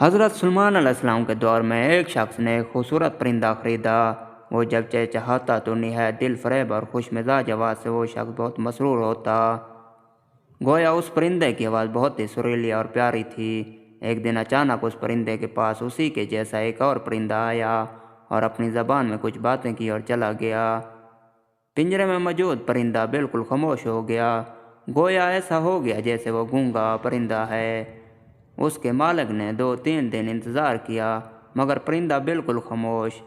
حضرت سلمان علیہ السلام کے دور میں ایک شخص نے ایک خوبصورت پرندہ خریدا۔ وہ جب چہچہاتا تو نہایت دل فریب اور خوش مزاج آواز سے وہ شخص بہت مسرور ہوتا، گویا اس پرندے کی آواز بہت ہی سریلی اور پیاری تھی۔ ایک دن اچانک اس پرندے کے پاس اسی کے جیسا ایک اور پرندہ آیا اور اپنی زبان میں کچھ باتیں کی اور چلا گیا۔ پنجرے میں موجود پرندہ بالکل خاموش ہو گیا، گویا ایسا ہو گیا جیسے وہ گونگا پرندہ ہے۔ اس کے مالک نے 2-3 دن انتظار کیا مگر پرندہ بالکل خاموش۔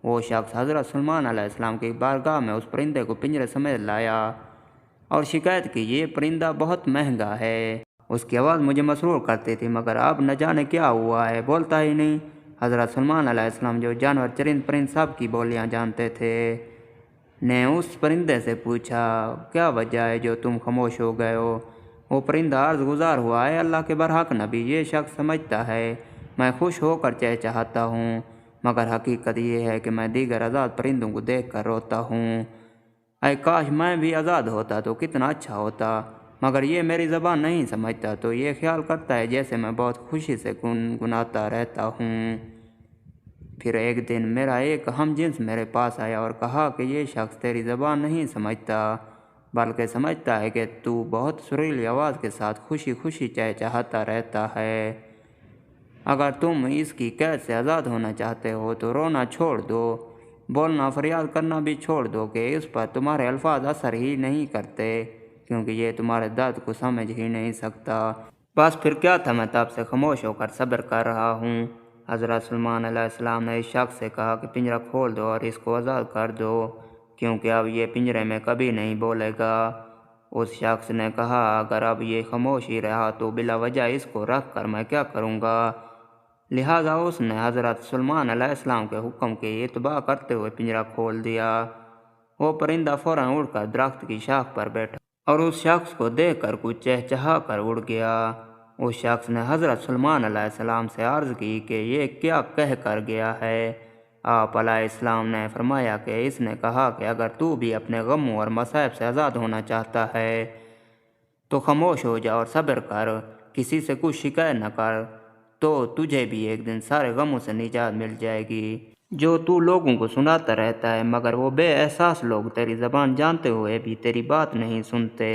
وہ شخص حضرت سلمان علیہ السلام کی بارگاہ میں اس پرندے کو پنجرے سمیت لایا اور شکایت کی، یہ پرندہ بہت مہنگا ہے، اس کی آواز مجھے مسرور کرتی تھی مگر اب نہ جانے کیا ہوا ہے، بولتا ہی نہیں۔ حضرت سلمان علیہ السلام جو جانور چرند پرند سب کی بولیاں جانتے تھے نے اس پرندے سے پوچھا، کیا وجہ ہے جو تم خاموش ہو گئے ہو؟ وہ پرندہ عرض گزار ہوا ہے، اللہ کے برحق نبی، یہ شخص سمجھتا ہے میں خوش ہو کر چہچہاتا ہوں مگر حقیقت یہ ہے کہ میں دیگر آزاد پرندوں کو دیکھ کر روتا ہوں۔ اے کاش میں بھی آزاد ہوتا تو کتنا اچھا ہوتا، مگر یہ میری زبان نہیں سمجھتا تو یہ خیال کرتا ہے جیسے میں بہت خوشی سے گنگناتا رہتا ہوں۔ پھر ایک دن میرا ایک ہم جنس میرے پاس آیا اور کہا کہ یہ شخص تیری زبان نہیں سمجھتا بلکہ سمجھتا ہے کہ تو بہت سریلی آواز کے ساتھ خوشی خوشی چہچہاتا رہتا ہے۔ اگر تم اس کی قید سے آزاد ہونا چاہتے ہو تو رونا چھوڑ دو، بولنا فریاد کرنا بھی چھوڑ دو کہ اس پر تمہارے الفاظ اثر ہی نہیں کرتے کیونکہ یہ تمہارے درد کو سمجھ ہی نہیں سکتا۔ بس پھر کیا تھا، میں تب سے خاموش ہو کر صبر کر رہا ہوں۔ حضرت سلمان علیہ السلام نے اس شخص سے کہا کہ پنجرہ کھول دو اور اس کو آزاد کر دو کیونکہ اب یہ پنجرے میں کبھی نہیں بولے گا۔ اس شخص نے کہا، اگر اب یہ خاموش ہی رہا تو بلا وجہ اس کو رکھ کر میں کیا کروں گا؟ لہٰذا اس نے حضرت سلمان علیہ السلام کے حکم کی اتباع کرتے ہوئے پنجرہ کھول دیا۔ وہ پرندہ فوراً اڑ کر درخت کی شاخ پر بیٹھا اور اس شخص کو دیکھ کر کچھ چہچہا کر اڑ گیا۔ اس شخص نے حضرت سلمان علیہ السلام سے عرض کی کہ یہ کیا کہہ کر گیا ہے؟ آپ علیہ السلام نے فرمایا کہ اس نے کہا کہ اگر تو بھی اپنے غموں اور مصائب سے آزاد ہونا چاہتا ہے تو خاموش ہو جا اور صبر کر، کسی سے کچھ شکایت نہ کر، تو تجھے بھی ایک دن سارے غموں سے نجات مل جائے گی جو تو لوگوں کو سناتا رہتا ہے مگر وہ بے احساس لوگ تیری زبان جانتے ہوئے بھی تیری بات نہیں سنتے۔